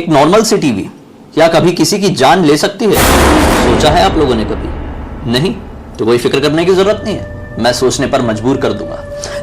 एक नॉर्मल सी टीवी क्या कभी किसी की जान ले सकती है? सोचा है आप लोगों ने कभी? नहीं तो कोई फिक्र करने की जरूरत नहीं है, मैं सोचने पर मजबूर कर दूंगा।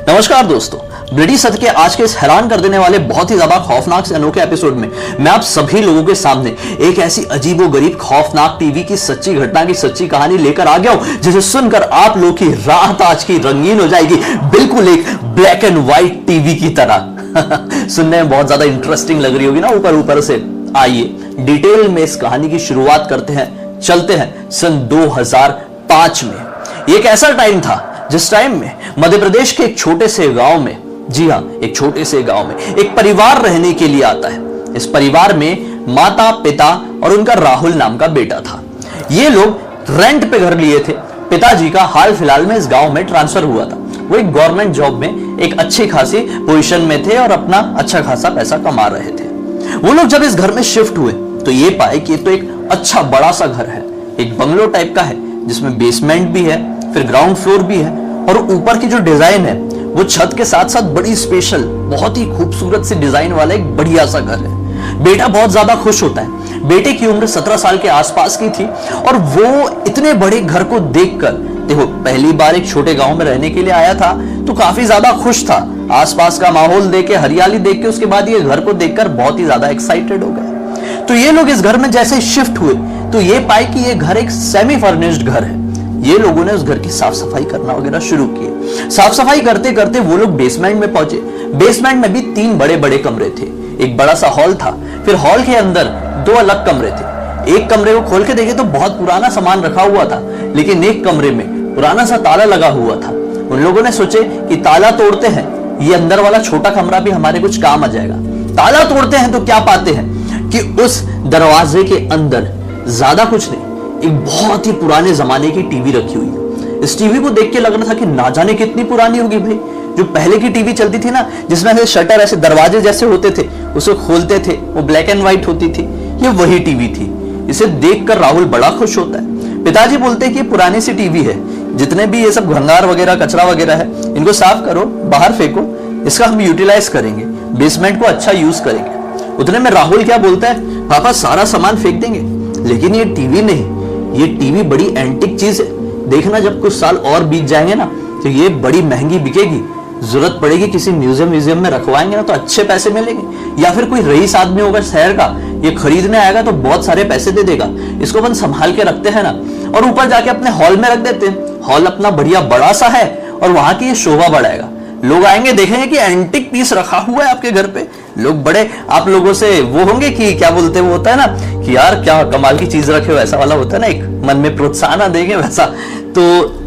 नमस्कार दोस्तों, ब्रिटिश सत्य के आज के इस हैरान कर देने वाले बहुत ही ज्यादा खौफनाक से अनोखे एपिसोड में मैं आप सभी लोगों के सामने एक ऐसी अजीबोगरीब खौफनाक टीवी की सच्ची घटना की सच्ची कहानी लेकर आ गया हूं, जिसे सुनकर आप लोग की रात आज की रंगीन हो जाएगी, बिल्कुल एक ब्लैक एंड व्हाइट टीवी की तरह। सुनने में बहुत ज्यादा इंटरेस्टिंग लग रही होगी ना ऊपर ऊपर से। आइए डिटेल में इस कहानी की शुरुआत करते हैं। चलते हैं सन 2005 में। एक ऐसा टाइम था जिस टाइम में मध्य प्रदेश के एक छोटे से गांव में, जी हां, एक छोटे से गांव में एक परिवार रहने के लिए आता है। इस परिवार में माता, पिता और उनका राहुल नाम का बेटा था। ये लोग रेंट पे घर लिए थे। पिताजी का हाल फिलहाल में इस गांव में ट्रांसफर हुआ था। वो एक गवर्नमेंट जॉब में एक अच्छी खासी पोजीशन में थे और अपना अच्छा खासा पैसा कमा रहे थे। वो लोग जब इस घर में शिफ्ट हुए तो ये पाए कि तो एक अच्छा बड़ा सा घर है, एक बंगलो टाइप का है जिसमें बेसमेंट भी है, फिर ग्राउंड फ्लोर भी है और ऊपर की जो डिजाइन है वो छत के साथ साथ बड़ी स्पेशल, बहुत ही खूबसूरत सी डिजाइन वाला एक बढ़िया सा घर है। बेटा बहुत ज्यादा खुश होता है। बेटे की उम्र 17 साल के आसपास की थी और वो इतने बड़े घर को देखकर, देखो पहली बार एक छोटे गांव में रहने के लिए आया था तो काफी ज्यादा खुश था। आसपास का माहौल देख के, हरियाली देख के, उसके बाद ये घर को देखकर बहुत ही ज्यादा एक्साइटेड हो गए। तो ये लोग इस घर में जैसे शिफ्ट हुए तो ये पाए कि ये घर एक सेमी फर्निश्ड घर है। ये लोगों ने उस घर की साफ सफाई करना वगैरह शुरू किए। साफ सफाई करते करते वो लोग बेसमेंट में पहुंचे। बेसमेंट में भी 3 बड़े बड़े कमरे थे। एक बड़ा सा हॉल था, फिर हॉल के अंदर 2 अलग कमरे थे। एक कमरे को खोल के देखे तो बहुत पुराना सामान रखा हुआ था, लेकिन एक कमरे में पुराना सा ताला लगा हुआ था। उन लोगों ने सोचे कि ताला तोड़ते हैं, ये अंदर वाला छोटा कमरा भी हमारे कुछ काम आ जाएगा। ताला तोड़ते हैं तो क्या पाते हैं कि उस दरवाजे के अंदर ज्यादा कुछ नहीं, एक बहुत ही पुराने जमाने की टीवी रखी हुई है। इस टीवी को देख के लग रहा था कि ना जाने कितनी पुरानी होगी भाई। जो पहले की टीवी चलती थी ना, जिसमें ऐसे शटर ऐसे दरवाजे जैसे होते थे, उसे खोलते थे, वो ब्लैक एंड व्हाइट होती थी, ये वही टीवी थी। इसे देखकर राहुल बड़ा खुश होता है। पिताजी बोलते हैं कि पुरानी सी टीवी है, जितने भी ये सब भंगार वगैरह, कचरा वगैरह है, इनको साफ करो, बाहर फेंको, इसका हम यूटिलाइज करेंगे, बेसमेंट को अच्छा यूज करेंगे। उतने में राहुल क्या बोलता है, पापा सारा सामान फेंक देंगे, लेकिन ये टीवी नहीं, ये टीवी बड़ी एंटिक चीज है। देखना जब कुछ साल और बीत जाएंगे ना तो ये बड़ी महंगी बिकेगी। जरूरत पड़ेगी किसी म्यूजियम में रखवाएंगे ना तो अच्छे पैसे मिलेंगे, या फिर कोई रईस आदमी होगा शहर का, ये खरीदने आएगा तो बहुत सारे पैसे दे देगा। इसको अपन संभाल के रखते हैं ना, और ऊपर जाके अपने हॉल में रख देते हैं। हॉल अपना बढ़िया बड़ा सा है और वहां की ये शोभा बढ़ाएगा। लोग आएंगे, देखेंगे कि एंटिक पीस रखा हुआ है आपके घर पे। लोग बड़े आप लोगों से वो होंगे कि क्या बोलते हैं, वो होता है ना कि यार क्या कमाल की चीज रखे हो, ऐसा वाला होता है ना, एक मन में प्रोत्साहन देंगे वैसा। तो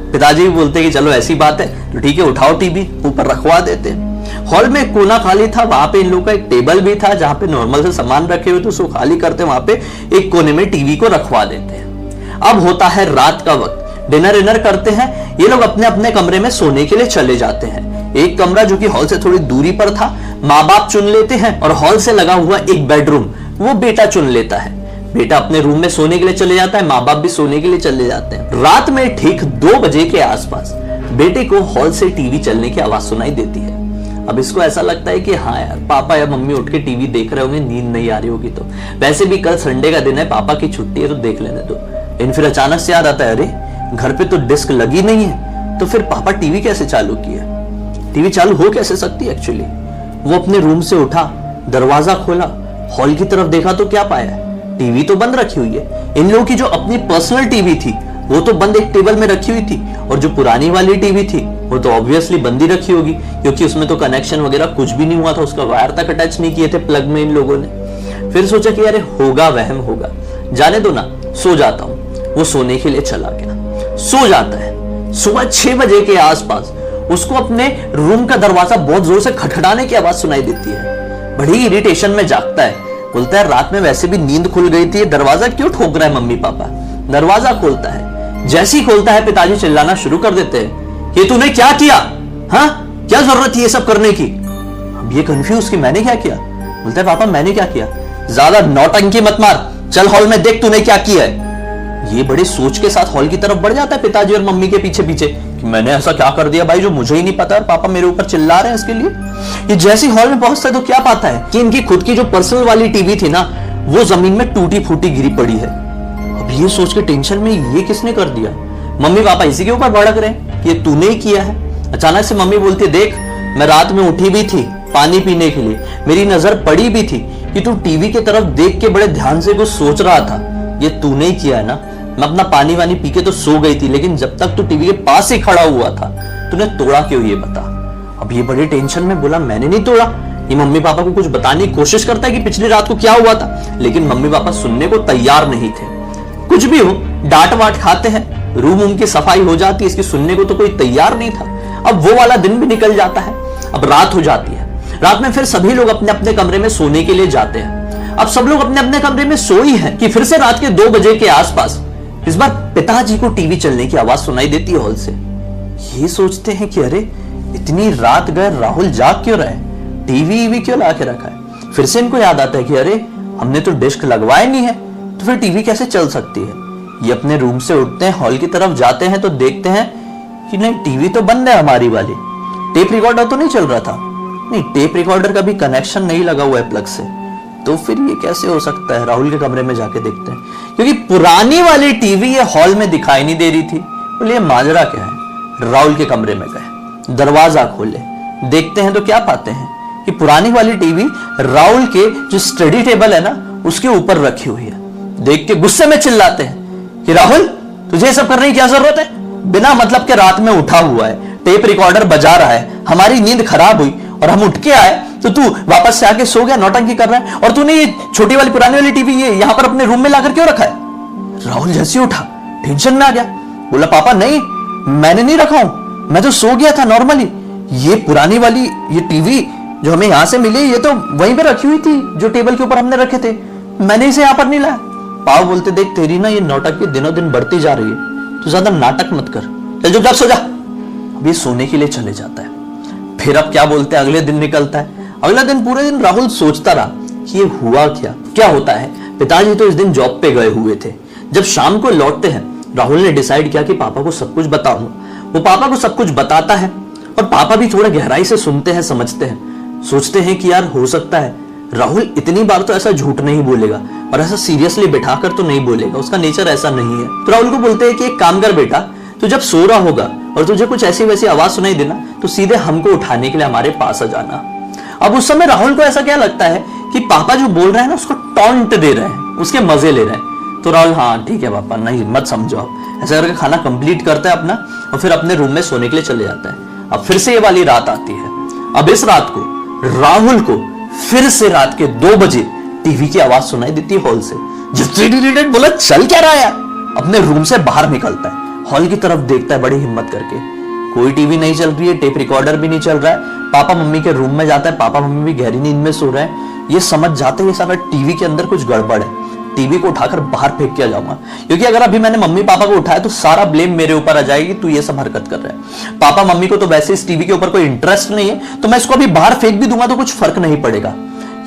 पिताजी भी बोलते कि चलो ऐसी बात है तो ठीक है, उठाओ टीवी, ऊपर रखवा देते हैं। हॉल में कोना खाली था, वहां पे इन लोगों का एक टेबल भी था जहां पे नॉर्मल से सामान रखे हुए थे, उसको खाली करते वहां पे एक कोने में टीवी को रखवा देते हैं। अब होता है रात का वक्त, डिनर करते हैं। ये लोग अपने अपने कमरे में सोने के लिए चले जाते हैं। एक कमरा जो कि हॉल से थोड़ी दूरी पर था, माँ बाप चुन लेते हैं, और हॉल से लगा हुआ एक बेडरूम वो बेटा चुन लेता है। बेटा अपने रूम में सोने के लिए चले जाता है, माँ बाप भी सोने के लिए चले जाते हैं। रात में ठीक 2 बजे के आसपास बेटे को हॉल से टीवी चलने की आवाज सुनाई देती है। अब इसको ऐसा लगता है कि हाँ यार, पापा या मम्मी उठ के टीवी देख रहे होंगे, नींद नहीं आ रही होगी तो, वैसे भी कल संडे का दिन है, पापा की छुट्टी है तो देख लेने दो। लेकिन फिर अचानक से याद आता है, अरे घर पे तो डिस्क लगी नहीं है, तो फिर पापा टीवी कैसे चालू किया, टीवी चालू हो कैसे सकती है एक्चुअली। वो अपने रूम से उठा, दरवाजा खोला, हॉल की तरफ देखा तो क्या पाया, टीवी तो बंद रखी हुई है। इन लोगों की जो अपनी पर्सनल टीवी थी वो तो बंद एक टेबल में रखी हुई थी, और जो पुरानी वाली टीवी थी वो तो ऑब्वियसली बंद ही रखी होगी, क्योंकि उसमें तो कनेक्शन वगैरह कुछ भी नहीं हुआ था, उसका वायर तक अटैच नहीं किए थे प्लग में इन लोगों ने। फिर सोचा कि अरे होगा वहम होगा, जाने दो ना, सो जाता हूं। वो सोने के लिए चला गया, सो जाता है। सुबह 6 बजे के आसपास उसको अपने रूम का दरवाजा बहुत जोर से खटखटाने की आवाज सुनाई देती है। बड़ी इरिटेशन में जागता है, बोलता है रात में वैसे भी नींद खुल गई थी, दरवाजा क्यों ठोक रहा है मम्मी पापा। दरवाजा खोलता है, जैसे ही खोलता है पिताजी चिल्लाना शुरू कर देते हैं कि तूने क्या किया, हाँ क्या जरूरत थी ये सब करने की। अब ये कंफ्यूज कि मैंने क्या किया। बोलता है पापा मैंने क्या किया, ज्यादा नौटंकी मत मार, चल हॉल में देख तूने क्या किया है। ये बड़े सोच के साथ हॉल की तरफ बढ़ जाता है पिताजी और मम्मी के पीछे पीछे कि मैंने ऐसा क्या कर दिया भाई जो मुझे ही नहीं पता, और पापा मेरे ऊपर चिल्ला रहे हैं इसके लिए। ये जैसे हॉल में पहुंचता है तो क्या पाता है कि इनकी खुद की जो पर्सनल वाली टीवी थी ना वो जमीन में टूटी फूटी गिरी पड़ी है। अब ये सोच के टेंशन में ये किसने कर दिया? मम्मी पापा इसी के ऊपर भड़क रहे हैं कि ये तूने ही किया है। अचानक से मम्मी बोलती है, देख मैं रात में उठी भी थी पानी पीने के लिए, मेरी नजर पड़ी भी थी कि तू टीवी की तरफ देख के बड़े ध्यान से कुछ सोच रहा था, ये तूने ही किया है ना। मैं अपना पानी वानी पी के तो सो गई थी, लेकिन जब तक तू टीवी के पास ही खड़ा हुआ था तूने तोड़ा क्यों ये बता। अब ये बड़ी टेंशन में बोला, मैंने नहीं तोड़ा। ये मम्मी पापा को कुछ बताने की कोशिश करता है कि पिछली रात को क्या हुआ था, लेकिन मम्मी पापा सुनने को तैयार नहीं थे। कुछ भी हो, डांट वाट खाते हैं, रूम की सफाई हो जाती है, इसकी सुनने को तो कोई तैयार नहीं था। अब वो वाला दिन भी निकल जाता है, अब रात हो जाती है। रात में फिर सभी लोग अपने अपने कमरे में सोने के लिए जाते हैं। अब सब लोग अपने अपने कमरे में सोई हैं कि फिर से रात के 2 बजे के आसपास इस बार पिताजी को टीवी चलने की आवाज सुनाई देती है हॉल से। ये सोचते हैं कि अरे इतनी रात गए, राहुल जाग क्यों रहा है, टीवी क्यों ला के रखा है। फिर से इनको याद आता है कि अरे हमने तो डिश लगवाया नहीं है, तो फिर टीवी कैसे चल सकती है। ये अपने रूम से उठते हैं, हॉल की तरफ जाते हैं तो देखते हैं कि नहीं टीवी तो बंद है हमारी वाली, टेप रिकॉर्डर तो नहीं चल रहा था। नहीं, टेप रिकॉर्डर का भी कनेक्शन नहीं लगा हुआ है प्लग से, तो फिर ये कैसे हो सकता है। राहुल के कमरे में जाके देखते हैं, क्योंकि पुरानी वाली टीवी ये हॉल में दिखाई नहीं दे रही थी। बोले माजरा क्या है। राहुल के कमरे में गए, दरवाजा खोले, देखते हैं तो क्या पाते हैं कि पुरानी वाली टीवी राहुल के जो स्टडी टेबल है ना उसके ऊपर रखी हुई है। देख के गुस्से में चिल्लाते हैं कि राहुल तुझे सब करने की क्या जरूरत है, बिना मतलब के रात में उठा हुआ है, टेप रिकॉर्डर बजा रहा है, हमारी नींद खराब हुई और हम उठ के आए तो तू वापस से आके सो गया, नौटंकी कर रहा है, और तूने ये छोटी वाली पुरानी वाली टीवी ये यहां पर अपने रूम में लाकर क्यों रखा है। राहुल जैसे उठा टेंशन में आ गया, बोला पापा नहीं मैंने नहीं रखा हूं, मैं तो सो गया था नॉर्मली। ये पुरानी वाली ये टीवी जो हमें यहां से मिली ये तो वहीं पे रखी हुई थी जो टेबल के ऊपर हमने रखे थे, मैंने इसे यहां पर नहीं लाया। पाव बोलते, देख तेरी ना ये नौटंकी दिनों दिन बढ़ती जा रही है, तू ज्यादा नाटक मत कर, चल चुपचाप सो जा। अभी सोने के लिए चले जाता है। फिर अब क्या बोलते हैं, अगले दिन निकलता है। अगला दिन पूरे दिन राहुल सोचता रहा कि ये हुआ क्या होता है। पिताजी तो इस दिन जॉब पे गए हुए थे। जब शाम को लौटते हैं राहुल ने डिसाइड किया कि पापा को सब कुछ बताऊंगा। वो पापा को सब कुछ बताता है और पापा भी थोड़ा गहराई से सुनते हैं, समझते हैं, सोचते हैं कि यार हो सकता है राहुल इतनी बार तो ऐसा झूठ नहीं बोलेगा और ऐसा सीरियसली बैठाकर तो नहीं बोलेगा, उसका नेचर ऐसा नहीं है। तो राहुल को बोलते हैं कि एक काम कर बेटा, तू जब सो रहा होगा और तुझे कुछ ऐसी वैसी आवाज सुनाई देना तो सीधे हमको उठाने के लिए हमारे पास आ जाना। अब उस समय राहुल को ऐसा क्या लगता है कि पापा जो बोल रहे हैं ना उसको टॉन्ट दे रहे हैं, उसके मजे ले रहे हैं। तो राहुल हाँ ठीक है पापा, नहीं मत समझो आप, ऐसा करके खाना कंप्लीट करता है अपना और फिर अपने रूम में सोने के लिए चले जाता है। अब फिर से ये वाली रात आती है। अब इस रात को राहुल को फिर से रात के 2 बजे टीवी की आवाज सुनाई देती है हॉल से। जब बोला चल क्या रहा है यार, अपने रूम से बाहर निकलता है, हॉल की तरफ देखता है बड़ी हिम्मत करके, कोई टीवी नहीं चल रही है, टेप रिकॉर्डर भी नहीं चल रहा है। पापा मम्मी के रूम में जाता है, पापा मम्मी भी गहरी नींद में सो रहे हैं। ये समझ जाते हैं सारा टीवी के अंदर कुछ गड़बड़ है, टीवी को उठाकर बाहर फेंक के जाऊंगा, क्योंकि अगर अभी मैंने मम्मी पापा को उठाया तो सारा ब्लेम मेरे ऊपर आ जाएगी, तू ये सब हरकत कर रहा है। पापा मम्मी को तो वैसे इस टीवी के ऊपर कोई इंटरेस्ट नहीं है, तो मैं इसको अभी बाहर फेंक भी दूंगा तो कुछ फर्क नहीं पड़ेगा।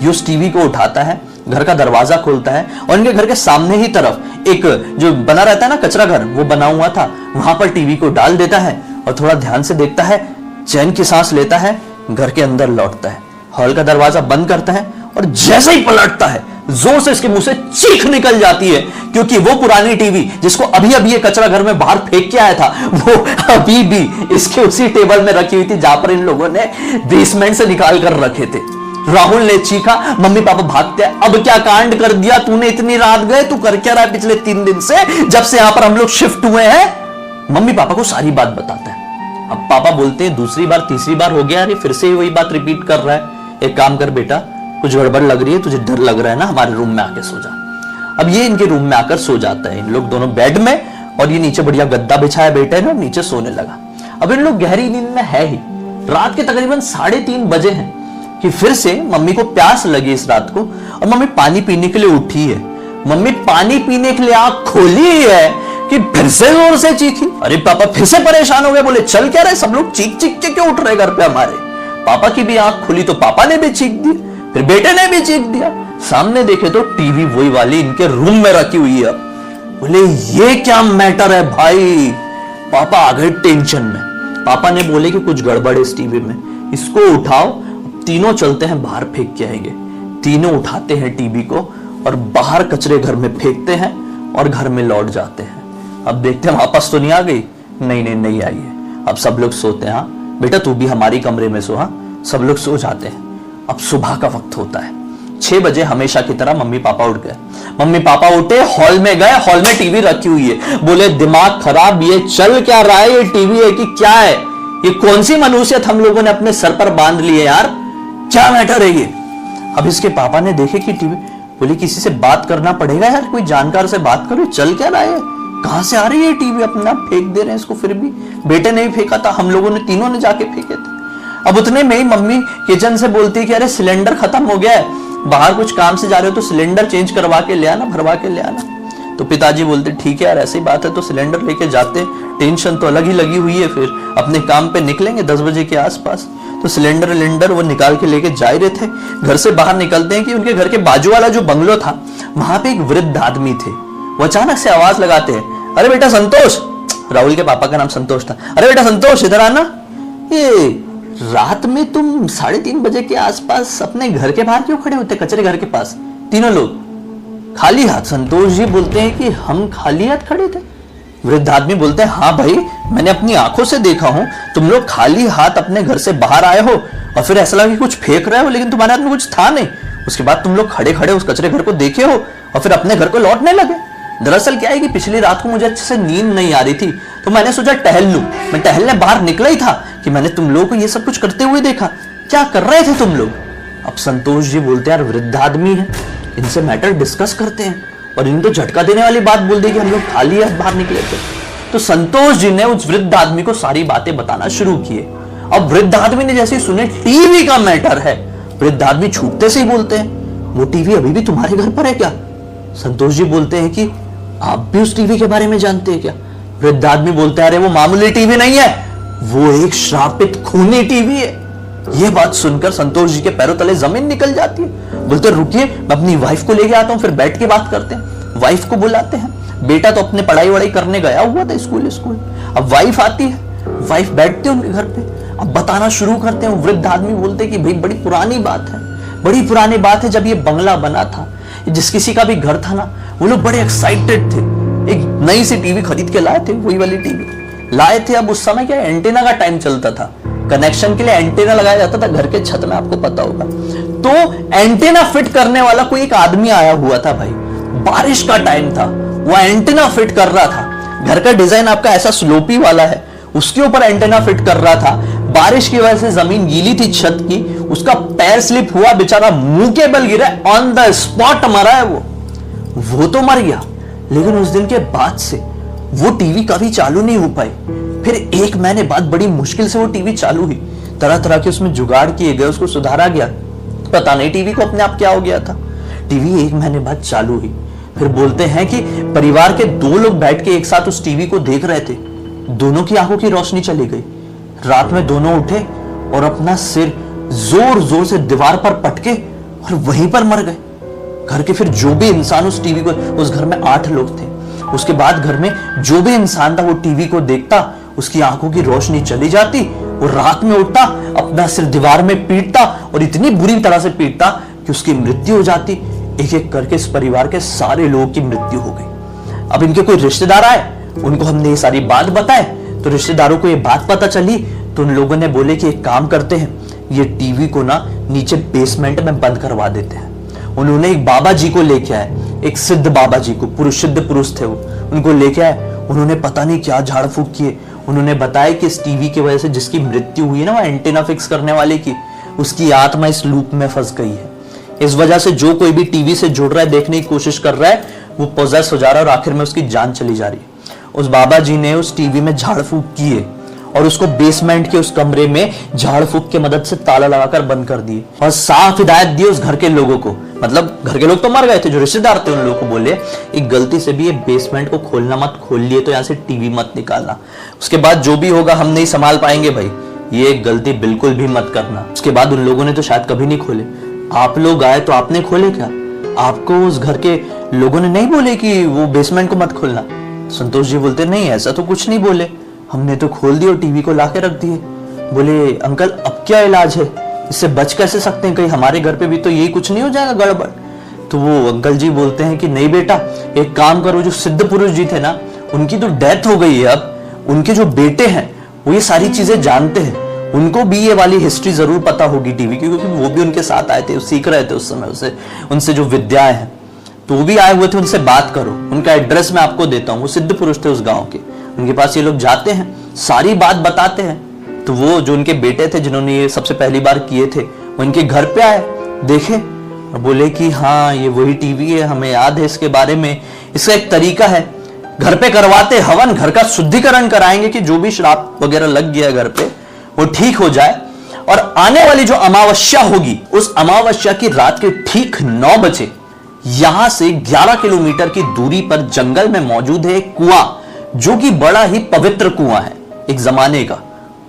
ये उस टीवी को उठाता है, घर का दरवाजा खोलता है और इनके घर के सामने ही तरफ एक जो बना रहता है ना कचरा घर, वो बना हुआ था, वहां पर टीवी को डाल देता है और थोड़ा ध्यान से देखता है, चैन की सांस लेता है, घर के अंदर लौटता है, हॉल का दरवाजा बंद करता है और जैसे ही पलटता है जोर से इसके मुंह से चीख निकल जाती है, क्योंकि वो पुरानी टीवी जिसको अभी अभी ये कचरा घर में बाहर फेंक के आया था वो अभी भी इसके उसी टेबल में रखी हुई थी जहां पर इन लोगों ने बेसमेंट से निकाल कर रखे थे। राहुल ने चीखा, मम्मी पापा भागते हैं, अब क्या कांड कर दिया तूने, इतनी रात गए, तू कर क्या रहा है पिछले 3 दिन से, जब से यहां पर हम लोग शिफ्ट हुए हैं। मम्मी पापा को सारी बात बताता है। अब पापा बोलते हैं दूसरी बार तीसरी बार हो गया, अरे फिर से वही बात रिपीट कर रहा है, एक काम कर बेटा, कुछ गड़बड़ लग रही है, तुझे डर लग रहा है ना, हमारे रूम में आके सो जा। अब ये इनके रूम में आकर सो जाता है, इन लोग दोनों बेड में, और ये नीचे बढ़िया गद्दा बिछाया बेटा है ना, नीचे सोने लगा। अब इन लोग गहरी नींद में है ही, रात के तकरीबन 3:30 बजे हैं कि फिर से मम्मी को प्यास लगी इस रात को और मम्मी पानी पीने के लिए उठी है। मम्मी पानी पीने के लिए आंख खोली है कि फिर से जोर से चीखी। अरे पापा फिर से परेशान हो गए, बोले चल क्या रहे, सब लोग चीख चीख के क्यों उठ रहे घर पे हमारे। पापा की भी आंख खुली तो पापा ने भी चीख दी, फिर बेटे ने भी चीख दिया। सामने देखे तो टीवी वही वाली इनके रूम में रखी हुई है। बोले ये क्या मैटर है भाई। पापा आ गए टेंशन में। पापा ने बोले कि कुछ गड़बड़ है इस टीवी में, इसको उठाओ, तीनों चलते हैं बाहर फेंक के आएंगे। तीनों उठाते हैं टीवी को और बाहर कचरे घर में फेंकते हैं और घर में लौट जाते हैं। अब देखते हैं वापस तो नहीं आ गई। नहीं आई है। अब सब लोग सोते हैं। हाँ बेटा तू भी हमारी कमरे में सो। हाँ सब लोग सो जाते हैं। अब सुबह का वक्त होता है। 6 बजे हमेशा की तरह मम्मी पापा उठ गए। मम्मी पापा उठे, हॉल में गए। हॉल में टीवी रखी हुई है। बोले दिमाग खराब, ये चल क्या रहा है? ये टीवी है कि क्या है? ये कौन सी मनुष्यत हम लोगों ने अपने सर पर बांध ली है यार? क्या मैटर है ये? अब इसके पापा ने देखे कि टीवी, बोले किसी से बात करना पड़ेगा यार, कोई जानकार से बात करो, चल क्या रहा है? कहां से आ रही है टीवी? अपना फेंक दे रहे हैं इसको। फिर भी बेटे ने भी फेंका था, हम लोगों ने तीनों ने जाके फेंके थे। अब उतने में ही मम्मी किचन से बोलती है कि अरे सिलेंडर खत्म हो गया है, बाहर कुछ काम से जा रहे हो तो सिलेंडर चेंज करवा के ले आना, भरवा के ले आना। तो पिताजी बोलते ठीक है यार ऐसी बात है तो सिलेंडर लेके जाते, टेंशन तो अलग ही लगी हुई है, फिर अपने काम पे निकलेंगे 10 बजे के आसपास। तो सिलेंडर वो निकाल के लेके जा रहे थे। घर से बाहर निकलते हैं कि उनके घर के बाजू वाला जो बंगलो था वहां पे एक वृद्ध आदमी थे। वो अचानक से आवाज लगाते हैं, अरे बेटा संतोष। राहुल के पापा का नाम संतोष था। अरे बेटा संतोष इधर आना। ये रात में तुम 3:30 बजे के आसपास अपने घर के बाहर क्यों खड़े होते, कचरे घर के पास? तीनों लोग खाली हाथ। संतोष जी बोलते हैं कि हम खाली हाथ खड़े थे। वृद्ध आदमी बोलते हैं हाँ भाई मैंने अपनी आंखों से देखा हूं, तुम लोग खाली हाथ अपने घर से बाहर आए हो और फिर ऐसा लगा कि कुछ फेंक रहे हो लेकिन तुम्हारे हाथ में कुछ था नहीं। उसके बाद तुम लोग खड़े खड़े उस कचरे घर को देखे हो और फिर अपने घर को लौटने लगे। दरअसल क्या है कि पिछली रात को मुझे अच्छे से नींद नहीं आ रही थी तो मैंने सोचा टहल लूं। मैं टहलने बाहर निकला ही था कि मैंने तुम लोगों को ये सब कुछ करते हुए देखा। क्या कर रहे थे तुम लोग? अब संतोष जी बोलते हैं यार वृद्ध आदमी है, इनसे मैटर डिस्कस करते हैं। और इन्हें तो झटका देने वाली बात बोल दी कि हम लोग खाली हाथ बाहर निकले थे। तो संतोष जी ने उस वृद्ध आदमी को सारी बातें बताना शुरू किए। अब वृद्ध आदमी ने जैसे सुने टीवी का मैटर है, वृद्ध आदमी छूटते से ही बोलते हैं वो टीवी अभी भी तुम्हारे घर पर है क्या? संतोष जी बोलते हैं कि आप भी उस टीवी के बारे में जानते हैं क्या? वृद्ध आदमी बोलता है अरे वो मामूली टीवी नहीं है, वो एक श्रापित खूनी टीवी है। यह बात सुनकर संतोष जी के पैरों तले जमीन निकल जाती है। बोलते रुकिए मैं अपनी वाइफ को लेके आता हूं, फिर बैठ के बात करते हैं। वाइफ को बुलाते हैं। बेटा तो अपने पढ़ाई वढ़ाई करने गया हुआ था स्कूल। अब वाइफ आती है, वाइफ बैठते हैं उनके घर पे। अब बताना शुरू करते हैं। वृद्ध आदमी बोलते हैं कि भाई बड़ी पुरानी बात है, बड़ी पुरानी बात है, जब ये बंगला बना था, जिस किसी का भी घर था ना, वो लोग बड़े एक्साइटेड थे, एक नई सी टीवी खरीद के लाए थे, वही वाली टीवी लाए थे। अब उस समय क्या एंटेना का टाइम चलता था, कनेक्शन के लिए एंटेना लगाया जाता था घर के छत में, आपको पता होगा। तो एंटेना फिट करने वाला कोई एक आदमी आया हुआ था भाई, बारिश का टाइम था, वो एंटेना फिट कर रहा था। घर का डिजाइन आपका ऐसा स्लोपी वाला है, उसके ऊपर एंटेना फिट कर रहा था। बारिश की वजह से जमीन गीली थी छत की, उसका पैर स्लिप हुआ, बेचारा मुंह के बल गिरा, ऑन द स्पॉट मरा है वो तो मर गया। लेकिन उस दिन के बाद से वो टीवी कभी चालू नहीं हो पाई। फिर 1 महीने बाद बड़ी मुश्किल से वो टीवी चालू हुई। तरह तरह के उसमें जुगाड़ किए गए, उसको सुधारा गया, पता नहीं टीवी को अपने आप क्या हो गया था। टीवी 1 महीने बाद चालू हुई। फिर बोलते हैं कि परिवार के 2 लोग बैठ के एक साथ उस टीवी को देख रहे थे, दोनों की आंखों की रोशनी चली गई। रात में दोनों उठे और अपना सिर जोर जोर से दीवार पर पटके और वहीं पर मर गए। घर के फिर जो भी इंसान उस टीवी को, उस घर में 8 लोग थे, उसके बाद घर में जो भी इंसान था वो टीवी को देखता, उसकी आंखों की रोशनी चली जाती, वो रात में उठता, अपना सिर दीवार में पीटता और इतनी बुरी तरह से पीटता कि उसकी मृत्यु हो जाती। एक एक करके इस परिवार के सारे लोगों की मृत्यु हो गई। अब इनके कोई रिश्तेदार आए, उनको हमने ये सारी बात बताए, तो रिश्तेदारों को ये बात पता चली, तो उन लोगों ने बोले कि एक काम करते हैं, ये टीवी को ना नीचे बेसमेंट में बंद करवा देते हैं। उन्होंने एक बाबा जी को लेके आए, एक सिद्ध बाबा जी को, सिद्ध पुरुष थे वो, उनको लेके आए। उन्होंने पता नहीं क्या झाड़ फूक किए। उन्होंने बताया कि इस टीवी की वजह से जिसकी मृत्यु हुई है ना, वो एंटेना फिक्स करने वाले की, उसकी आत्मा इस लूप में फंस गई है। इस वजह से जो कोई भी टीवी से जुड़ रहा है, देखने की कोशिश कर रहा है, वो पोजेस हो जा रहा है और आखिर में उसकी जान चली जा रही है। उस बाबा जी ने उस टीवी में झाड़ फूक किए और उसको बेसमेंट के उस कमरे में झाड़ फूक के मदद से ताला लगाकर बंद कर दिए और साफ हिदायत दी उस घर के लोगों को। मतलब घर के लोग तो मर गए थे, जो रिश्तेदार थे उन लोगों को बोले एक गलती से भी ये बेसमेंट को खोलना मत, खोल लिए तो यहाँ से टीवी मत निकालना, उसके बाद जो भी होगा हम नहीं संभाल पाएंगे भाई, ये गलती बिल्कुल भी मत करना। उसके बाद उन लोगों ने तो शायद कभी नहीं खोले। आप लोग आए तो आपने खोले क्या? आपको उस घर के लोगों ने नहीं बोले कि वो बेसमेंट को मत खोलना? संतोष जी बोलते नहीं ऐसा तो कुछ नहीं बोले, हमने तो खोल दिया और टीवी को लाके रख दिए। बोले अंकल अब क्या इलाज है, इससे बच कैसे सकते हैं, कहीं हमारे घर पे भी तो यही कुछ नहीं हो जाएगा गड़बड़? तो वो अंकल जी बोलते हैं कि नहीं बेटा, एक काम करो, जो सिद्ध पुरुष जी थे ना, उनकी तो डेथ हो गई है, अब उनके जो बेटे हैं वो ये सारी चीजें जानते हैं, उनको भी ये वाली हिस्ट्री जरूर पता होगी टीवी की, क्योंकि वो भी उनके साथ आए थे, सीख रहे थे उस समय उनसे जो विद्याएं हैं, तो वो भी आए हुए थे, उनसे बात करो। उनका एड्रेस मैं आपको देता हूँ, वो सिद्ध पुरुष थे उस गांव के, उनके पास ये लोग जाते हैं, सारी बात बताते हैं। तो वो जो उनके बेटे थे जिन्होंने ये सबसे पहली बार किए थे, वो इनके घर पे आए, देखे और बोले कि हाँ ये वही टीवी है, हमें याद है इसके बारे में, इसका एक तरीका है, घर पे करवाते हवन, घर का शुद्धिकरण कराएंगे कि जो भी श्राप वगैरह लग गया घर पे वो ठीक हो जाए। और आने वाली जो अमावस्या होगी, उस अमावस्या की रात के ठीक 9 बजे यहां से 11 किलोमीटर की दूरी पर जंगल में मौजूद है एक कुआं, जो कि बड़ा ही पवित्र कुआं है एक जमाने का,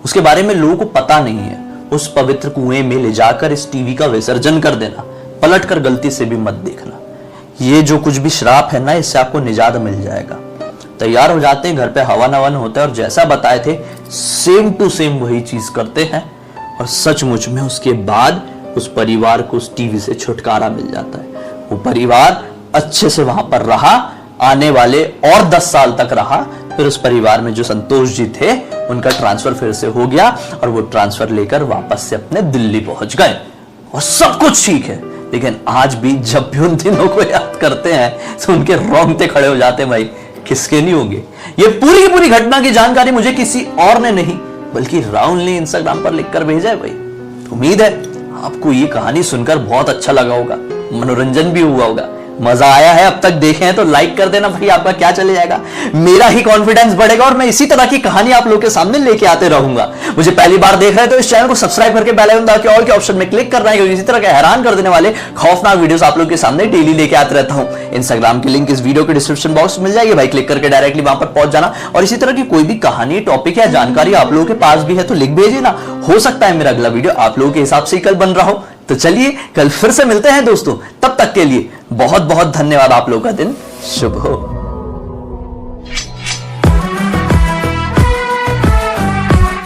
उसके बारे में लोगों को पता नहीं है। उस पवित्र कुएं में ले जाकर इस टीवी का विसर्जन कर देना, पलट कर गलती से भी मत देखना। ये जो कुछ भी श्राप है ना, इससे आपको निजात मिल जाएगा। तैयार हो जाते हैं, घर पे हवन हवन होता है और जैसा बताए थे सेम टू सेम वही चीज करते हैं, और सचमुच में उसके बाद उस परिवार को उस टीवी से छुटकारा मिल जाता है। वो परिवार अच्छे से वहां पर रहा, आने वाले और 10 साल तक रहा। फिर उस परिवार में जो संतोष जी थे, उनका ट्रांसफर फिर से हो गया और वो ट्रांसफर लेकर वापस से अपने दिल्ली पहुंच गए और सब कुछ ठीक है। लेकिन आज भी जब भी उन दिनों को याद करते हैं तो उनके रोंगटे खड़े हो जाते हैं। भाई किसके नहीं होंगे। ये पूरी की पूरी घटना की जानकारी मुझे किसी और ने नहीं बल्कि राहुल ने इंस्टाग्राम पर लिखकर भेजा है। भाई उम्मीद है आपको ये कहानी सुनकर बहुत अच्छा लगा होगा, मनोरंजन भी हुआ होगा, मजा आया है। अब तक देखे हैं तो लाइक कर देना भाई, आपका क्या चले जाएगा, मेरा ही कॉन्फिडेंस बढ़ेगा और मैं इसी तरह की कहानी आप लोगों के सामने लेके आते रहूंगा। मुझे पहली बार देख रहे हैं तो इस चैनल को सब्सक्राइब करके बेल आइकन दबा के ऑल के ऑप्शन में क्लिक करना है, क्योंकि इसी तरह के हैरान कर देने वाले खौफनाक वीडियोस आप लोगों के सामने डेली लेके आते रहता हूं। इंस्टाग्राम की लिंक इस वीडियो के डिस्क्रिप्शन बॉक्स में मिल जाएगी, भाई क्लिक करके डायरेक्टली वहां पर पहुंच जाना। और इसी तरह की कोई भी कहानी, टॉपिक या जानकारी आप लोगों के पास भी है तो लिख भेजिए ना, हो सकता है मेरा अगला वीडियो आप लोगों के हिसाब से ही कल बन रहा हो। तो चलिए कल फिर से मिलते हैं दोस्तों, तब तक के लिए बहुत बहुत धन्यवाद। आप लोगों का दिन शुभ हो।